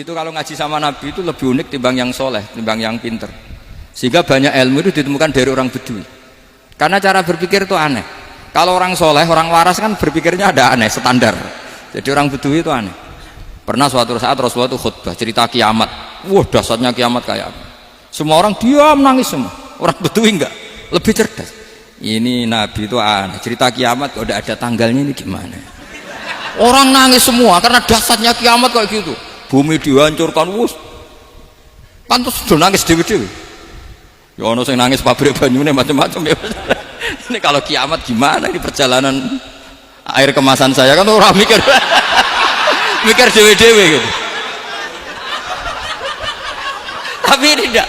Bedui itu kalau ngaji sama Nabi itu lebih unik timbang yang soleh, timbang yang pinter. Sehingga banyak ilmu itu ditemukan dari orang Bedui. Karena cara berpikir itu aneh. Kalau orang soleh, orang waras kan berpikirnya ada aneh, standar. Jadi orang Bedui itu aneh. Pernah suatu saat Rasulullah itu khutbah cerita kiamat. Wah, dahsyatnya kiamat kayak apa? Semua orang diam nangis semua. Orang Bedui enggak, lebih cerdas. Ini Nabi itu aneh. Cerita kiamat kalau ada tanggalnya ini gimana? Orang nangis semua karena dahsyatnya kiamat kayak gitu. Bumi dihancurkan, wus. Kan terus sudah nangis dewi-dewi. Ya ono sing nangis pabrik banyune macam-macam ya. Ini kalau kiamat gimana ini perjalanan air kemasan saya kan orang mikir mikir dewe-dewe gitu. Tapi ini enggak.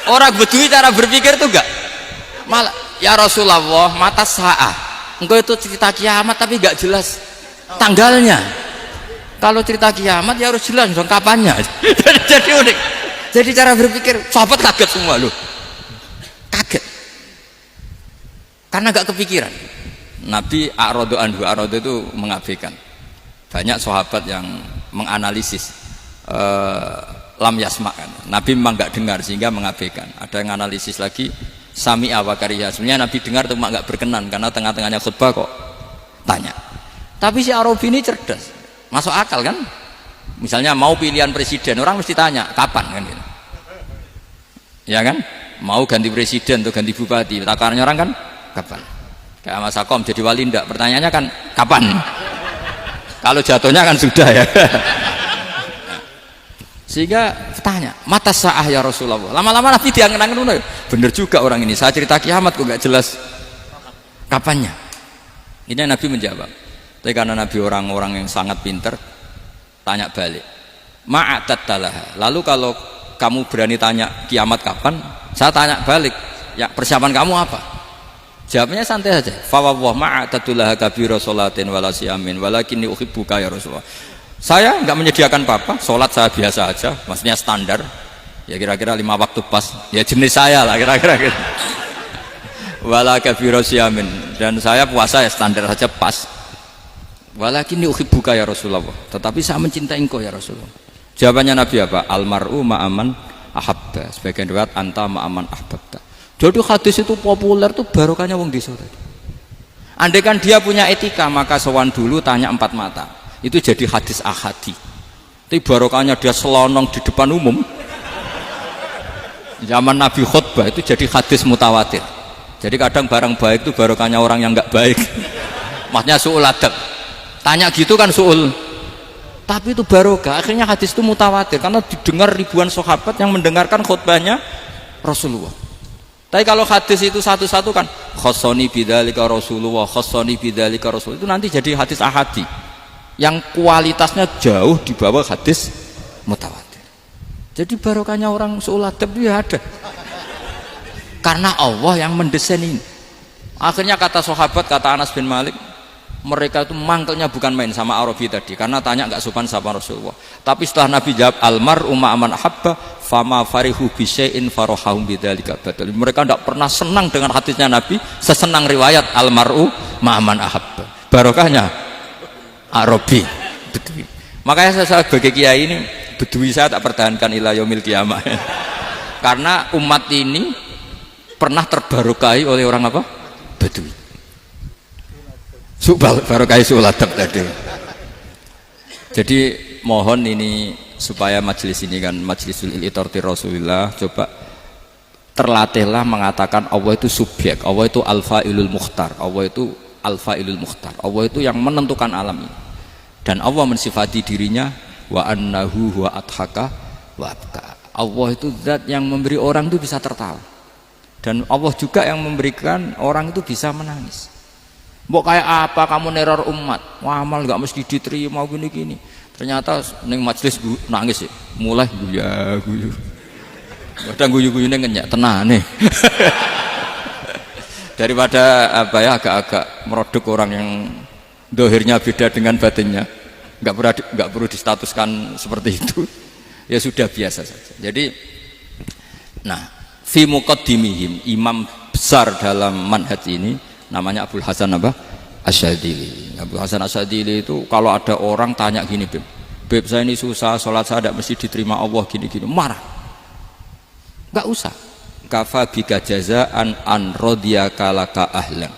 Orang Bedui cara berpikir tuh enggak. Malah ya Rasulullah, mata saah. Engkau itu cerita kiamat tapi enggak jelas tanggalnya. Kalau cerita kiamat ya harus jelas dong kapannya. Jadi unik. Jadi cara berpikir sahabat kaget semua loh. Kaget. Karena gak kepikiran. Nabi a'radu anhu, a'radu itu mengabaikan. Banyak sahabat yang menganalisis lam yasma kan. Nabi memang gak dengar sehingga mengabaikan. Ada yang analisis lagi sami'a wa kariha. Sebenarnya Nabi dengar itu gak berkenan karena tengah-tengahnya khutbah kok tanya. Tapi si Arabi ini cerdas. Masuk akal kan? Misalnya mau pilihan presiden, orang mesti tanya kapan kan gitu. Ya kan? Mau ganti presiden atau ganti bupati, takarannya orang kan kapan? Kayak Mas Akom jadi wali ndak? Pertanyaannya kan kapan? Kalau jatuhnya kan sudah ya. Sehingga tanya, mata sa'ah ya Rasulullah. Lama-lama Nabi diangen-angen, bener juga orang ini. Saya cerita kiamat kok nggak jelas kapannya. Ini Nabi menjawab. Tapi karena Nabi orang-orang yang sangat pinter, tanya balik. Ma'atat talaha. Lalu kalau kamu berani tanya kiamat kapan, saya tanya balik. Ya persiapan kamu apa? Jawabnya santai saja. Fa wallah ma'atatulaha kabira sholatin wala siyamin walakinni uhibbuka ya Rasulullah. Saya enggak menyediakan apa-apa, sholat saya biasa aja, maksudnya standar. Ya kira-kira 5 waktu pas. Ya jenis saya lah kira-kira gitu. Wala kabira siyamin, dan saya puasa ya standar saja pas. Walakinni uhibbuka ya Rasulullah. Tetapi saya mencintai engkau ya Rasulullah. Jawabannya Nabi apa? Almar'u ma'aman ahabba. Sebagian riwayat anta ma'aman ahbabta. Jadi hadis itu populer tuh barokahnya wong desa tadi. Andai kan dia punya etika, maka sowan dulu tanya 4 mata. Itu jadi hadis ahadi. Tapi barokahnya dia selonong di depan umum. Zaman Nabi khutbah itu jadi hadis mutawatir. Jadi kadang barang baik itu barokahnya orang yang enggak baik. Maksudnya su'ul adab. Tanya gitu kan su'ul, tapi itu barokah. Akhirnya hadis itu mutawatir karena didengar ribuan sahabat yang mendengarkan khutbahnya Rasulullah. Tapi kalau hadis itu satu-satu kan khossoni bidzalika Rasulullah, khossoni bidzalika Rasul, itu nanti jadi hadis ahadi yang kualitasnya jauh di bawah hadis mutawatir. Jadi barokahnya orang su'ul adab itu ya ada karena Allah yang mendesain ini. Akhirnya kata sahabat, kata Anas bin Malik, mereka itu mangkelnya bukan main sama Arabi tadi karena tanya nggak sopan sama Rasulullah. Tapi setelah Nabi jawab almar'u ma'aman ahabba fama farihu bisyai'in farahahum bidzalika badal. Mereka tidak pernah senang dengan hadisnya Nabi sesenang riwayat almar'u ma'aman ahabba. Barokahnya Arabi Bedui. Makanya saya sebagai kiai ini Bedui saya tak pertahankan ila yaumil qiyamah. Karena umat ini pernah terbarokahi oleh orang apa? Bedui. Barokah su'ul adab tadi. Jadi mohon ini supaya majelis ini kan majlisul iltorti Rasulullah, coba terlatihlah mengatakan Allah itu subjek, Allah itu al-fa'ilul mukhtar, Allah itu al-fa'ilul mukhtar, Allah itu yang menentukan alam ini. Dan Allah mensifati dirinya wa annahu huwa adhaka wa abka. Allah itu zat yang memberi orang itu bisa tertawa. Dan Allah juga yang memberikan orang itu bisa menangis. Mbok kayak apa kamu neror umat, amal nggak mesti diterima gini-gini. Ternyata neng majelis nangis ya, mulai guyu. Kadang guyu-guyune ngenyak tenane. Daripada apa ya agak-agak merodok orang yang dohirnya beda dengan batinnya, nggak perlu distatuskan seperti itu. Ya sudah biasa saja. Jadi, nah, fi muqaddimihim, imam besar dalam manhaj ini namanya Abul Hasan apa? Asyadzili. Abul Hasan Asyadzili itu kalau ada orang tanya gini, Bim, Beb saya ini susah, sholat saya tidak mesti diterima Allah gini-gini, marah. Nggak usah. Kafa bika jazaan an radiyaka laka ahlan.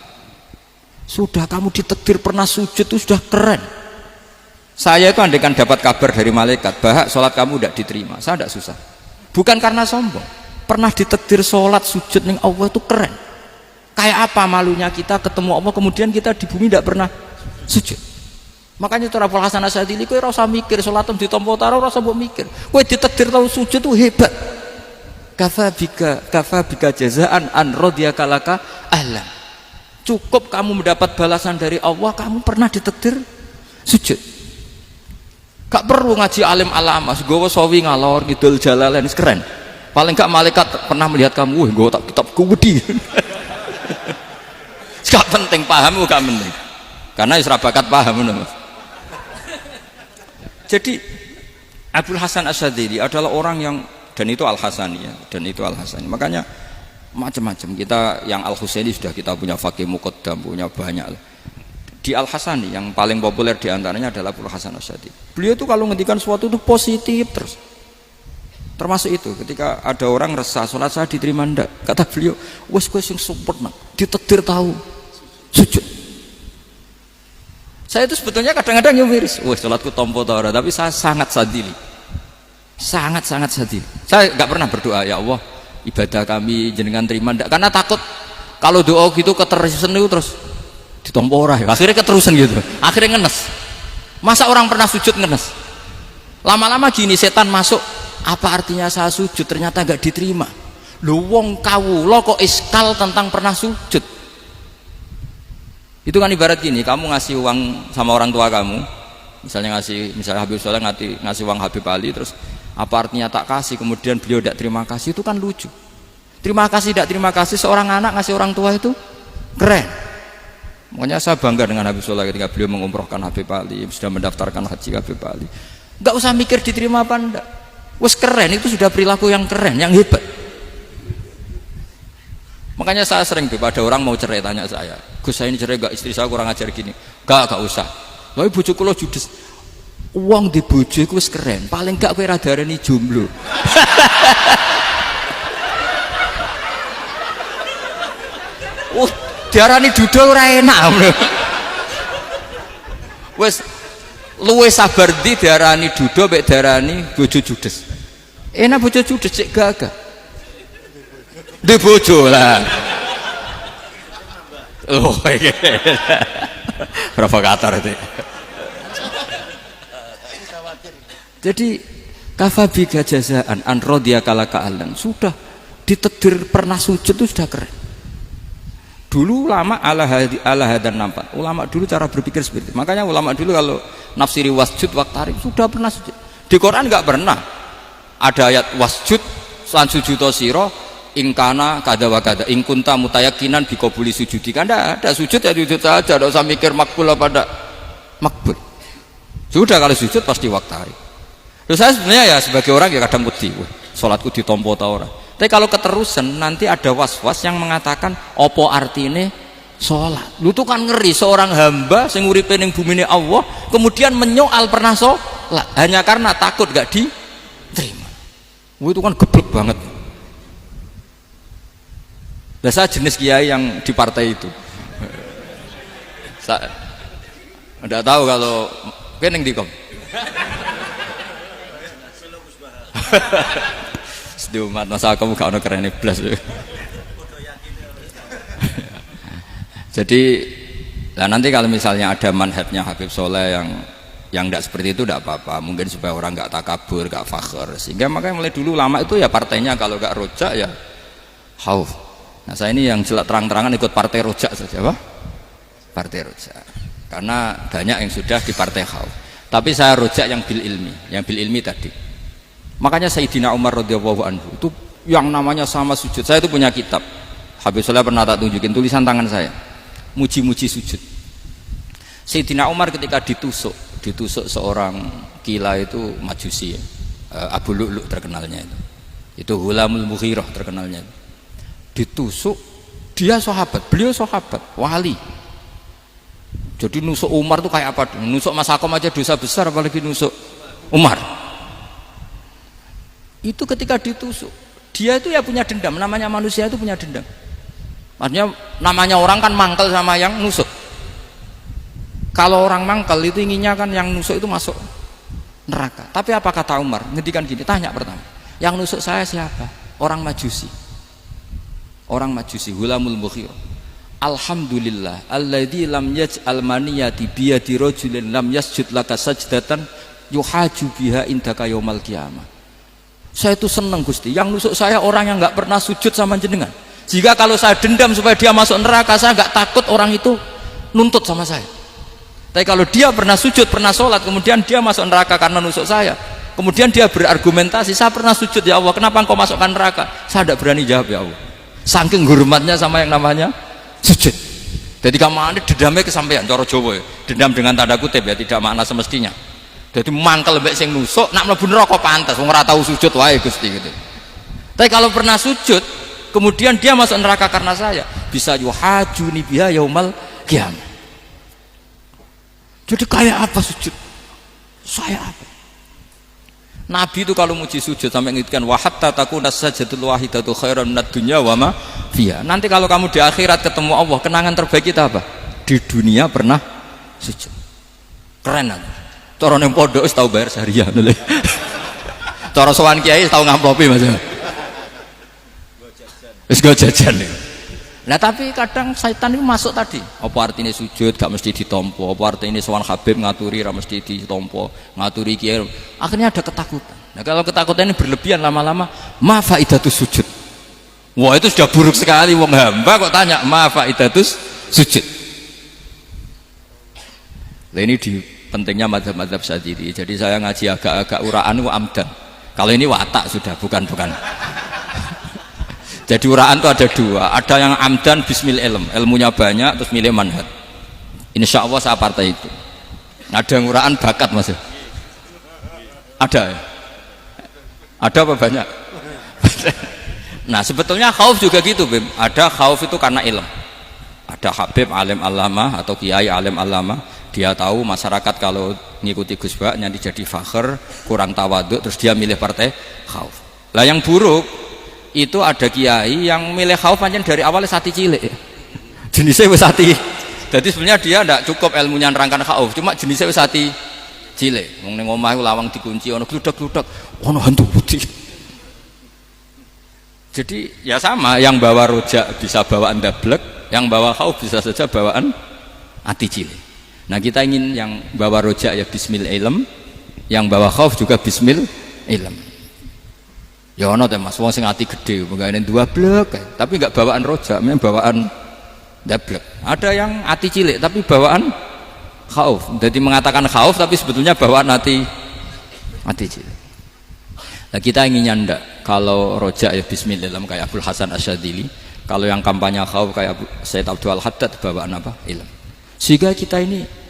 Sudah kamu ditakdir pernah sujud itu sudah keren. Saya itu andaikan dapat kabar dari malaikat bahwa sholat kamu tidak diterima, saya tidak susah. Bukan karena sombong. Pernah ditakdir sholat sujud ning Allah itu keren. Kayak apa malunya kita ketemu Allah kemudian kita di bumi tidak pernah sujud. Makanya itu Abul Hasan Asyadzili kowe ora usah mikir salatem ditampa taro ora usah mbok mikir. Kowe ditakdir tau sujud tuh hebat. Kafa bika jazaan an radiyaka laka ahlan. Cukup kamu mendapat balasan dari Allah kamu pernah ditakdir sujud. Gak perlu ngaji alim alama, nggawa sawi ngalor ngidul jalalain keren. Paling gak malaikat pernah melihat kamu, nggawa kitab gede. Gak penting paham gak penting. Karena isra bakat paham ngono. Jadi Abul Hasan Asyadzili adalah orang yang dan itu Al-Hasani ya, dan itu Al-Hasani. Makanya macam-macam kita yang Al-Husaini sudah kita punya Faqih Muqaddam, punya banyak. Di Al-Hasani yang paling populer diantaranya adalah Abul Hasan Asyadzili. Beliau itu kalau ngendikan sesuatu itu positif terus. Termasuk itu ketika ada orang resah sholat saya diterima ndak, kata beliau wes sing sempurna ditakdir tahu sujud. Saya itu sebetulnya kadang-kadang yang miris, wah sholatku tompo tora, tapi saya sangat sadili, sangat sadili. Saya nggak pernah berdoa ya Allah ibadah kami jenengan terima ndak, karena takut kalau doa gitu keterusan itu terus ditompo ora, akhirnya keterusan gitu, akhirnya ngenes. Masa orang pernah sujud ngenes? Lama-lama gini setan masuk, apa artinya saya sujud ternyata nggak diterima? Lu wong kawula kok iskal tentang pernah sujud? Itu kan ibarat gini, kamu ngasih uang sama orang tua kamu, misalnya Habib Soleh ngasih uang Habib Ali, terus apa artinya tak kasih, kemudian beliau tidak terima kasih, itu kan lucu. Terima kasih tidak terima kasih, seorang anak ngasih orang tua itu keren. Makanya saya bangga dengan Habib Soleh ketika beliau mengumrohkan Habib Ali, sudah mendaftarkan haji Habib Ali. Gak usah mikir diterima apa enggak, wes keren, itu sudah perilaku yang keren, yang hebat. Makanya saya sering ada orang mau cerai tanya saya, Gus saya ini cerai gak, istri saya kurang ajar gini. Gak usah. Tapi bojo kula judes. Uang di bojo iku wis keren, paling gak kowe ra darani jomblo. Diarani duda ora enak. Wis luwe sabar ndi diarani duda mek diarani bojo judes. Enak bojo judes cek gagah. Di bojo lah. Oh, provokator itu. Jadi kafabi jazaan an radiyaka laka ahlan, sudah ditakdir pernah sujud itu sudah keren. Dulu ulama ala hadan nampak. Ulama dulu cara berpikir seperti itu. Makanya ulama dulu kalau nafsiri wasjud waqtarib sudah pernah sujud. Di Quran enggak pernah ada ayat wasjud lan sujudo sira ingkana kada wa kada ingkunta mutayakinan bikobuli sujudi, kan ada sujud ya sujud saja, tidak usah mikir makbul apa tidak makbul. Sudah kalau sujud pasti waktari. Terus saya sebenarnya ya sebagai orang ya kadang wedi, sholatku ditompo ta ora. Tapi kalau keterusan nanti ada was-was yang mengatakan opo artine sholat. Lu tuh kan ngeri seorang hamba sing uripe ning bumine Allah kemudian menyoal pernah sholat hanya karena takut gak diterima. Itu kan geblek banget. Nah, saya jenis kiai yang di partai itu. Saya tidak tahu kalau keneng dikom. Sedih umat masa kamu gak ada keren blas. Jadi, nah nanti kalau misalnya ada manhajnya Habib Soleh yang tidak seperti itu tidak apa-apa. Mungkin supaya orang nggak takabur, nggak fakhr. Sehingga makanya mulai dulu lama itu ya partainya kalau nggak rojak ya khauf. Nah saya ini yang jelas terang-terangan ikut partai rojak saja, apa? Partai rojak. Karena banyak yang sudah di partai khauf. Tapi saya rojak yang bil ilmi tadi. Makanya Sayyidina Umar radhiyallahu anhu itu yang namanya sama sujud. Saya itu punya kitab. Habib Soleh pernah tak tunjukin tulisan tangan saya. Muji-muji sujud. Sayyidina Umar ketika ditusuk seorang gila itu Majusi ya. Abu Lu'lu' terkenalnya itu. Itu Hulamul Mughirah terkenalnya itu. Ditusuk, dia sahabat, beliau sahabat, wali. Jadi nusuk Umar tuh kayak apa? Nusuk Mas Akom aja dosa besar, apalagi nusuk Umar. Itu ketika ditusuk, dia itu ya punya dendam, namanya manusia itu punya dendam. Maksudnya namanya orang kan mangkel sama yang nusuk. Kalau orang mangkel itu inginnya kan yang nusuk itu masuk neraka. Tapi apa kata Umar? Ngendikan gini, tanya pertama, yang nusuk saya siapa? Orang Majusi. Orang Majusi, Hulamul Mughirah. Alhamdulillah alladzi lam yaj'al maniyati biyadi rajulin lam yasjud laka sajdatan yuhaju biha indaka yaumal qiyamah. Saya itu senang Gusti, yang nusuk saya orang yang nggak pernah sujud sama jenengan. Jika kalau saya dendam supaya dia masuk neraka, saya nggak takut orang itu nuntut sama saya. Tapi kalau dia pernah sujud, pernah sholat, kemudian dia masuk neraka karena nusuk saya, kemudian dia berargumentasi, saya pernah sujud ya Allah, kenapa engkau masukkan neraka? Saya tidak berani jawab ya Allah, saking hormatnya sama yang namanya sujud. Jadi kamu dendamnya kesampaian cara Jawa ya. Dendam dengan tanda kutip ya, tidak makna semestinya. Jadi mangkel mbek sing nusuk nak mlebu neraka pantes wong ora tau sujud wae Gusti gitu. Tapi kalau pernah sujud kemudian dia masuk neraka karena saya, bisa yuhajuni biha yaumal qiyamah. Jadi kayak apa sujud? Saya apa? Nabi itu kalau muji sujud sampai ngitkan wa hatta takuna sajdatul wahidatu khairan minad dunya wa ma fiha. Nanti kalau kamu di akhirat ketemu Allah, kenangan terbaik kita apa? Di dunia pernah sujud. Keren kan? Cara ning pondok wis tau bayar seharian lho. Cara sowan kiai tau ngamplopi Mas. Wis go jajan. Nah tapi kadang setan itu masuk tadi. Apa artinya sujud gak mesti ditompo, apa artinya sowan Habib ngaturi ra mesti ditompo, ngaturi kiai. Akhirnya ada ketakutan. Nah kalau ketakutan ini berlebihan lama-lama, ma faidatus sujud. Wah itu sudah buruk sekali wong hamba kok tanya ma faidatus sujud. Lah ini di pentingnya mazhab-mazhab Syadzili. Jadi saya ngaji agak-agak uraan itu amdan. Kalau ini watak sudah, bukan. Jadi uraan itu ada dua, ada yang amdan bismil ilm, ilmunya banyak terus milih manhaj. Insya Allah saya partai itu. Ada yang uraan bakat Mas. Ada ya? Ada apa banyak? Nah sebetulnya khauf juga gitu Bim. Ada khauf itu karena ilm. Ada Habib alim alama atau kiai alim alama, dia tahu masyarakat kalau ngikuti Gus Bak nanti jadi fakhr, kurang tawaduk, terus dia milih partai khauf. Lah yang buruk itu ada kiai yang milih khauf pancen dari awal sati cilik. Jenisnya wis sati. Jadi sebenarnya dia tidak cukup ilmunya nerangkan khauf, cuma jenisnya wis sati cilik. Wong ning omah lawang dikunci ono gludak-gludak, ono hantu putih. Jadi ya sama, yang bawa rojak bisa bawaan dablek, yang bawa khauf bisa saja bawaan ati cilik. Nah kita ingin yang bawa rojak ya bismil ilm, yang bawa khauf juga bismil ilm. Ya ono teh Mas, wong sing ati gede, pegawene dua blek, tapi enggak bawaan rojak, memang bawaan dablek. Ada yang ati cilik tapi bawaan khauf. Jadi mengatakan khauf tapi sebetulnya bawaan ati cilik. Nah kita inginnya ndak, kalau rojak ya bismil ilm kayak Abdul Hasan Asyadzili, kalau yang kampanye khauf kayak Sayyid Abdul Haddad bawaan apa? Ilm. Sehingga kita ini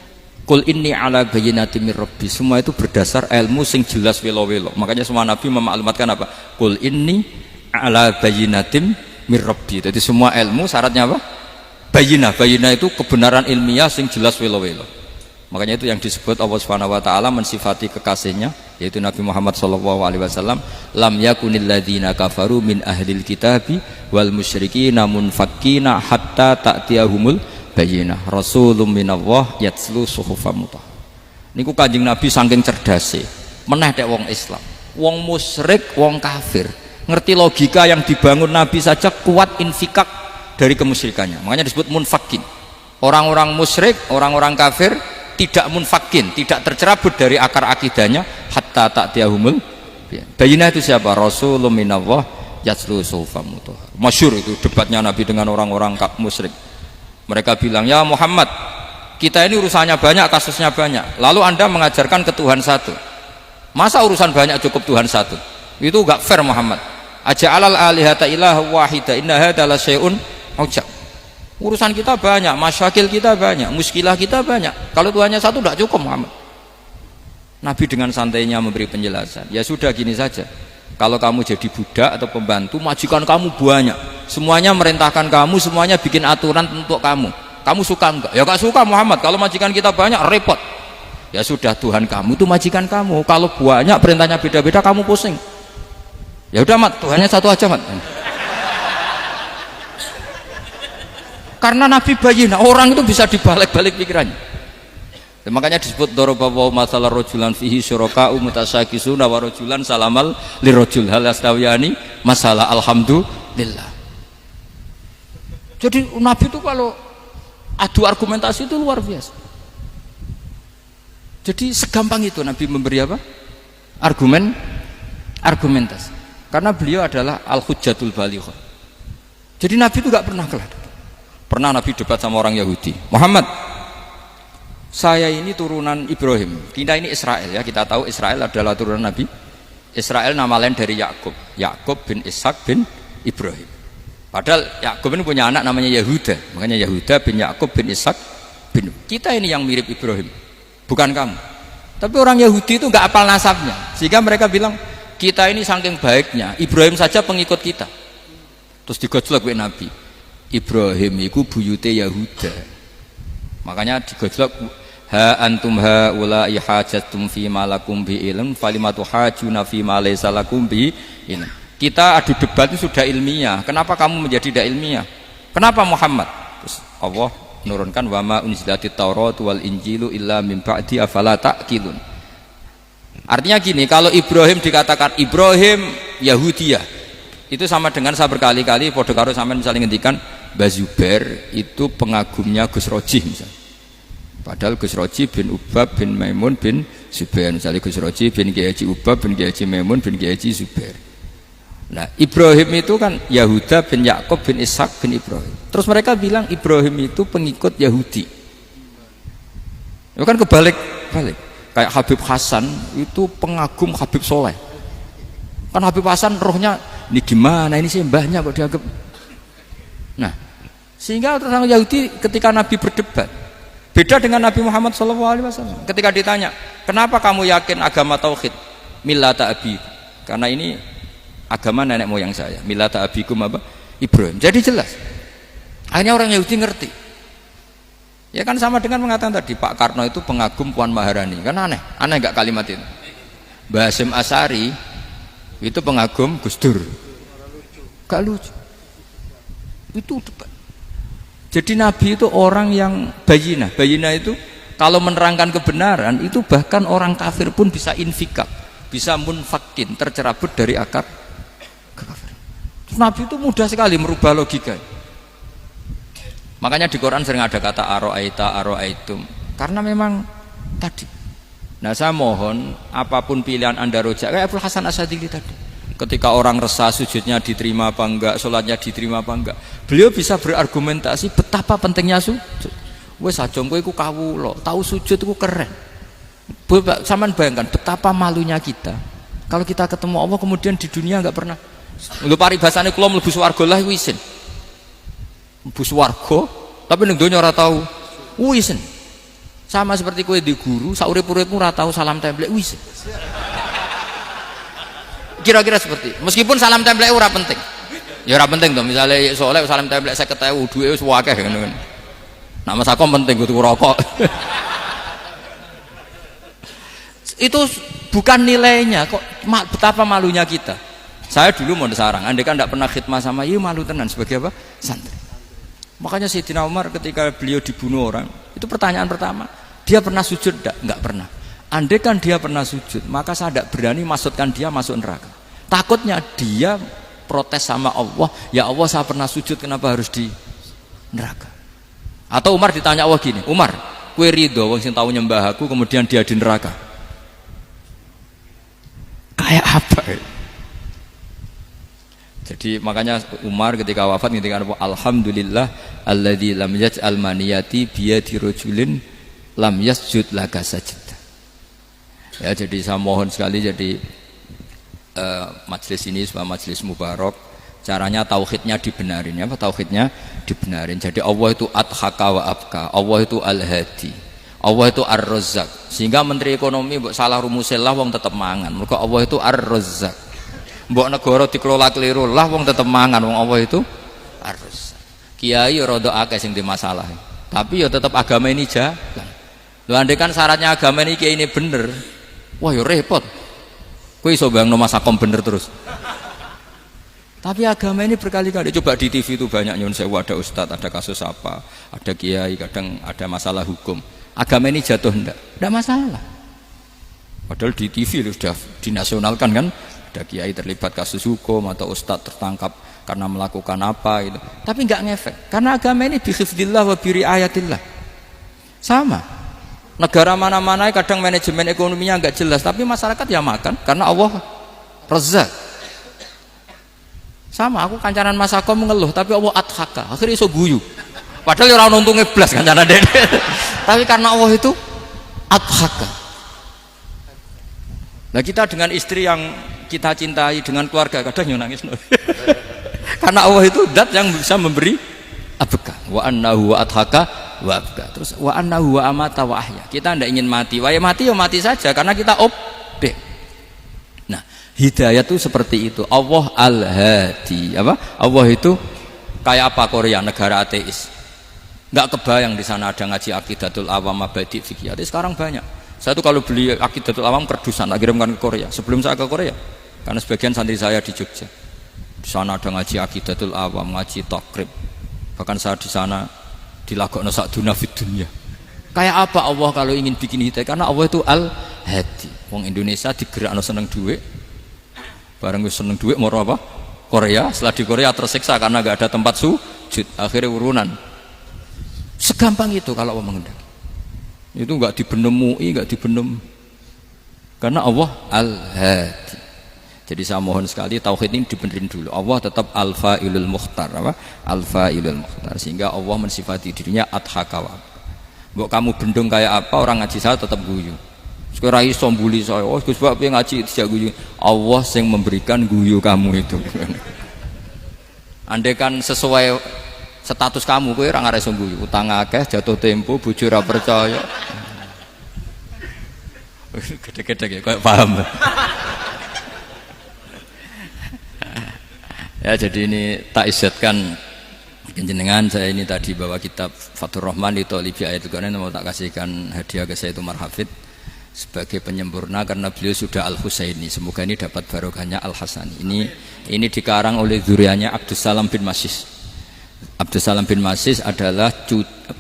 Qul inni ala bayyinatin mir rabbi, semua itu berdasar ilmu sing jelas welo-welo. Makanya semua nabi memaklumatkan apa? Qul inni ala bayyinatin mir rabbi. Jadi semua ilmu syaratnya apa? Bayyinah. Bayyinah itu kebenaran ilmiah sing jelas welo-welo. Makanya itu yang disebut Allah Subhanahu wa taala mensifati kekasihnya yaitu Nabi Muhammad sallallahu alaihi wasallam, lam yakunil ladzina kafaru min ahlil kitabi wal musyrikina munfakkina hatta ta'tiyahumul bayyinah rasulun minallah yatslu suhufam mutahhar. Niku Kanjeng Nabi saking cerdase meneh tek wong Islam, wong musyrik, wong kafir ngerti logika yang dibangun Nabi saja kuat infikak dari kemusyrikannya. Makanya disebut munfakin. Orang-orang musyrik, orang-orang kafir tidak munfakin, tidak tercerabut dari akar akidahnya hatta ta'tiyahumul bayyinah. Itu siapa? Rasulun minallah yatslu suhufam mutahhar. Masyhur itu debatnya Nabi dengan orang-orang musyrik. Mereka bilang, ya Muhammad, kita ini urusannya banyak, kasusnya banyak, lalu anda mengajarkan ke Tuhan satu. Masa urusan banyak cukup Tuhan satu? Itu gak fair Muhammad. Aja'alal alihata ilaha wahida inna hadza la syai'un ujab. Urusan kita banyak, masyakil kita banyak, muskilah kita banyak, kalau Tuhannya satu gak cukup Muhammad. Nabi dengan santainya memberi penjelasan, ya sudah gini saja, kalau kamu jadi budak atau pembantu, majikan kamu banyak, semuanya merintahkan kamu, semuanya bikin aturan untuk kamu suka enggak? Ya gak suka Muhammad, kalau majikan kita banyak repot. Ya sudah, Tuhan kamu itu majikan kamu. Kalau banyak perintahnya beda-beda kamu pusing. Ya udah Mat, Tuhannya satu aja Mat. Karena Nabi bayina, orang itu bisa dibalik-balik pikirannya. Dan makanya disebut dorobawa masalah rojulan fihi syuroka'u mutasakisuna wa rojulan salamal lirojul hal astawiyani masalah alhamdulillah. Jadi Nabi itu kalau adu argumentasi itu luar biasa. Jadi segampang itu Nabi memberi apa? Argumentasi. Karena beliau adalah al-hujjatul balighah. Jadi Nabi itu gak pernah kalah. Pernah Nabi debat sama orang Yahudi. Muhammad, saya ini turunan Ibrahim. Kita ini Israel ya. Kita tahu Israel adalah turunan Nabi. Israel nama lain dari Yakub. Yakub bin Ishak bin Ibrahim. Padahal Yakub ini punya anak namanya Yahuda. Makanya Yahuda bin Yakub bin Ishak bin. Kita ini yang mirip Ibrahim, bukan kamu. Tapi orang Yahudi itu nggak apal nasabnya, sehingga mereka bilang kita ini saking baiknya Ibrahim saja pengikut kita. Terus digojlok oleh Nabi. Ibrahim itu buyute Yahuda. Makanya digojlok, ha antum ha ulai hajatum fi malakum bi ilm falimatu hajuna fi ma laysa lakum bi ilm. Kita adu debat itu sudah ilmiah. Kenapa kamu menjadi tidak ilmiah? Kenapa Muhammad? Terus Allah menurunkan wama unzilatit Taurat wal Injilu illa min ba'di afala ta'qilun. Artinya gini, kalau Ibrahim dikatakan Ibrahim Yahudiyah, itu sama dengan saya berkali-kali podo karo sampean misalnya ngendikan Bazubair itu pengagumnya Gus Roji misalnya. Padahal Gus Roji bin Ubab bin Maimun bin Zubair. Misalnya Gus Roji bin Kiai Haji Ubab bin Kiai Haji Maimun bin Kiai Haji Zubair. Nah, Ibrahim itu kan Yahuda bin Yakub bin Ishak bin Ibrahim. Terus mereka bilang Ibrahim itu pengikut Yahudi. Itu kan kebalik-balik. Kayak Habib Hasan itu pengagum Habib Soleh. Kan Habib Hasan rohnya ini gimana ini sih mbahnya kok dianggap. Nah, sehingga orang Yahudi ketika Nabi berdebat beda dengan Nabi Muhammad SAW. Ketika ditanya, kenapa kamu yakin agama tauhid? Millata abi. Karena ini agama nenek moyang saya. Millata abikum apa? Ibrahim. Jadi jelas. Akhirnya orang Yahudi ngerti. Ya kan sama dengan mengatakan tadi Pak Karno itu pengagum Puan Maharani. Kan aneh nggak kalimat itu? Mbah Hasyim Asy'ari itu pengagum Gus Dur. Gak lucu. Itu debat. Jadi Nabi itu orang yang bayinah. Bayinah itu kalau menerangkan kebenaran itu bahkan orang kafir pun bisa infikak, bisa munfakin, tercerabut dari akar kekafiran. Nabi itu mudah sekali merubah logika. Makanya di Quran sering ada kata aro'aitum, karena memang tadi. Nah saya mohon apapun pilihan anda rojak kayak Abdul Hasan Asy'adili tadi. Ketika orang resah sujudnya diterima apa enggak, sholatnya diterima apa enggak, beliau bisa berargumentasi betapa pentingnya sujud. Wes ajeng kowe iku kawula, tahu sujud iku keren. Saman bayangkan betapa malunya kita kalau kita ketemu Allah kemudian di dunia enggak pernah. Lho paribasane kula mlebu swarga lah iku isin. Mlebu swarga tapi ning donya ora tahu isin. Sama seperti kowe di guru, sak urip-uripmu ora tahu salam templek isin. Kira-kira seperti meskipun salam templek ora penting ya ora penting tuh misalnya soleh salam templek 50.000 duwe wis akeh ngono kan nah mas aku penting kudu rokok itu bukan nilainya kok betapa malunya kita. Saya dulu mau sarang andai kan tidak pernah khidmah sama malu tenan sebagai apa santri. Makanya Sayyidina Umar ketika beliau dibunuh orang itu pertanyaan pertama dia pernah sujud enggak pernah. Andai kan dia pernah sujud, maka saya tidak berani masukkan dia masuk neraka. Takutnya dia protes sama Allah, ya Allah saya pernah sujud, kenapa harus di neraka? Atau Umar ditanya Allah gini, Umar, kue ridho wong sing tahu nyembah aku, kemudian dia di neraka. Kayak apa? Jadi makanya Umar ketika wafat ketika alhamdulillah alladzi lam yaj'al maniyati biyadi rajulin lam yasjud laka sajid. Ya jadi saya mohon sekali jadi majelis ini sebuah majelis mubarak, caranya tauhidnya dibenarin ya, tauhidnya dibenarin. Jadi Allah itu adhaka wa abka, Allah itu al-hadi, Allah itu ar-razzaq. Sehingga menteri ekonomi mbok salah rumusillah wong tetep mangan. Mergo Allah itu ar-razzaq. Mbok negara dikelola keliru lah wong tetep mangan, wong Allah itu ar-razzaq. Kiai rada akeh sing di masalah. Tapi ya tetep agama ini jalan. Lho andai kan syaratnya agama ini bener, wah ya repot. Kowe iso bayangno masakom bener terus. Tapi agama ini berkali-kali, coba di TV itu banyak nyun sewu, ada ustadz, ada kasus apa, ada kiai, kadang ada masalah hukum. Agama ini jatuh enggak masalah. Padahal di TV itu sudah dinasionalkan kan, ada kiai terlibat kasus hukum atau ustadz tertangkap karena melakukan apa itu. Tapi enggak ngefek, karena agama ini bihifdillah wa biriayatillah. Sama. Negara mana-mana kadang manajemen ekonominya enggak jelas, tapi masyarakat ya makan karena Allah Razzaq. Sama, aku kancanan Masako mengeluh, tapi Allah adhaka, akhirnya iso guyu. Padahal orang untungnya blas kancanan dede. Tapi karena Allah itu adhaka. Nah kita dengan istri yang kita cintai, dengan keluarga kadang yang nangis. Karena Allah itu zat yang bisa memberi abka. Wa annahu wa adhaka wa abka. Terus wa annahu wa amata wa ahya. Kita tidak ingin mati. Wah ya mati saja karena kita obek. Hidayah itu seperti itu. Allah Al-Hadi. Apa? Allah itu kayak apa Korea, negara ateis. Enggak kebayang di sana ada ngaji Aqidatul Awam, Mabadi' Fikih. Sekarang banyak. Saya tuh kalau beli Aqidatul Awam kerdusan, tak kirimkan ke Korea. Sebelum saya ke Korea, karena sebagian santri saya di Jogja. Di sana ada ngaji Aqidatul Awam, ngaji Takrib. Bahkan saya di sana dilagokno sakduna fid dunya. Kayak apa Allah kalau ingin bikin hidayah? Karena Allah itu Al-Hadi. Wong Indonesia digerakno seneng duit. Bareng gue seneng duit mau apa? Korea. Setelah di Korea tersiksa karena gak ada tempat sujud, akhirnya urunan. Segampang itu kalau Allah mengendaki. Itu gak dibenem MUI, gak dibenem, karena Allah Al-Hadi. Jadi saya mohon sekali tauhid ini dibenerin dulu. Allah tetap Al-Fa'ilul Mukhtar, apa? Al-Fa'ilul Mukhtar, sehingga Allah mensifati dirinya adhakawa. Mbok kamu bendung kayak apa, orang ngaji saya tetap guyu. Sekarang iso mbuli saya, oh Gus Bab ngaji tidak guyu. Allah yang memberikan guyu kamu itu. Andai kan sesuai status kamu, kowe ora ngarep guyu. Utang akeh, jatuh tempo, bojo ora percaya. Gede-gede ya, kayak paham. Ya jadi ini tak isyatkan jenengan, saya ini tadi bawa kitab Fathur Rahman di Thalibi Ayatul Quran, mau tak kasihkan hadiah ke saya Umar Hafid sebagai penyempurna karena beliau sudah Al-Husaini. Semoga ini dapat barokahnya Al-Hasani. Ini dikarang oleh zurianya Abdus Salam bin Masis. Abdus Salam bin Masis adalah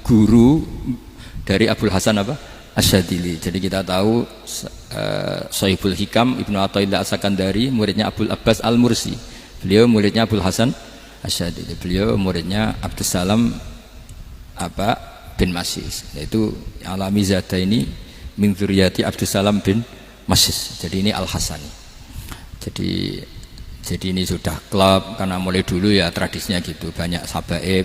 guru dari Abul Hasan apa? Asyadili. Jadi kita tahu Sahibul Hikam Ibnu Athaillah As-Sakandari muridnya Abul Abbas Al-Mursi. Beliau muridnya Abul Hasan Asyadili. Beliau muridnya Abdus Salam bin Masis. Yaitu Alami Zada ini min dzurriyyati Abdus Salam bin Masis. Jadi ini Al-Hasani. Jadi ini sudah klub karena mulai dulu ya tradisinya gitu. Banyak sabaib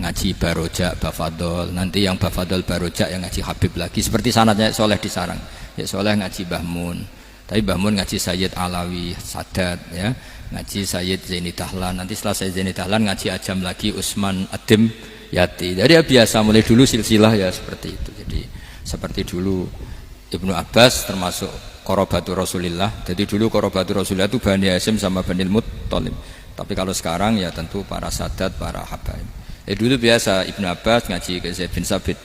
ngaji Barojak, Bafadol. Nanti yang Bafadol Barojak yang ngaji Habib lagi. Seperti sanadnya Soleh di Sarang. Ya Soleh ngaji Bahmun. Tapi Bahmun ngaji Sayyid Alawi Sadat ya. Ngaji Sayyid Zaini Dahlan. Nanti setelah Sayyid Zaini Dahlan ngaji Ajam lagi Usman Adim Yati. Jadi ya biasa mulai dulu silsilah ya seperti itu. Jadi seperti dulu Ibnu Abbas termasuk Qorobatul Rasulillah. Jadi dulu Qorobatul Rasulillah itu Bani Hasyim sama Bani Muttalib. Tapi kalau sekarang ya tentu para sadat, para habaib. Dulu biasa Ibnu Abbas ngaji ke Zaid bin Sabit.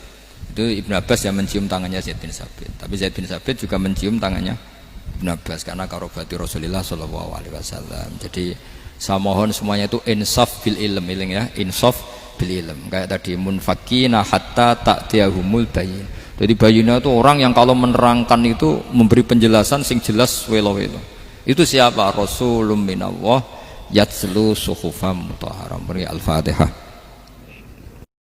Itu Ibnu Abbas yang mencium tangannya Zaid bin Sabit. Tapi Zaid bin Sabit juga mencium tangannya Ibnu Abbas karena Qorobatul Rasulillah sallallahu alaihi wasallam. Jadi saya mohon semuanya itu insaf bil ilm ya, insaf bil ilm. Kayak tadi munfakina hatta ta'tiyahumul bayin. Jadi bayina itu orang yang kalau menerangkan itu memberi penjelasan sing jelas welo-welo. Itu siapa? Rasulun minallah yatslu suhufam mutahharam. Al-Fatihah.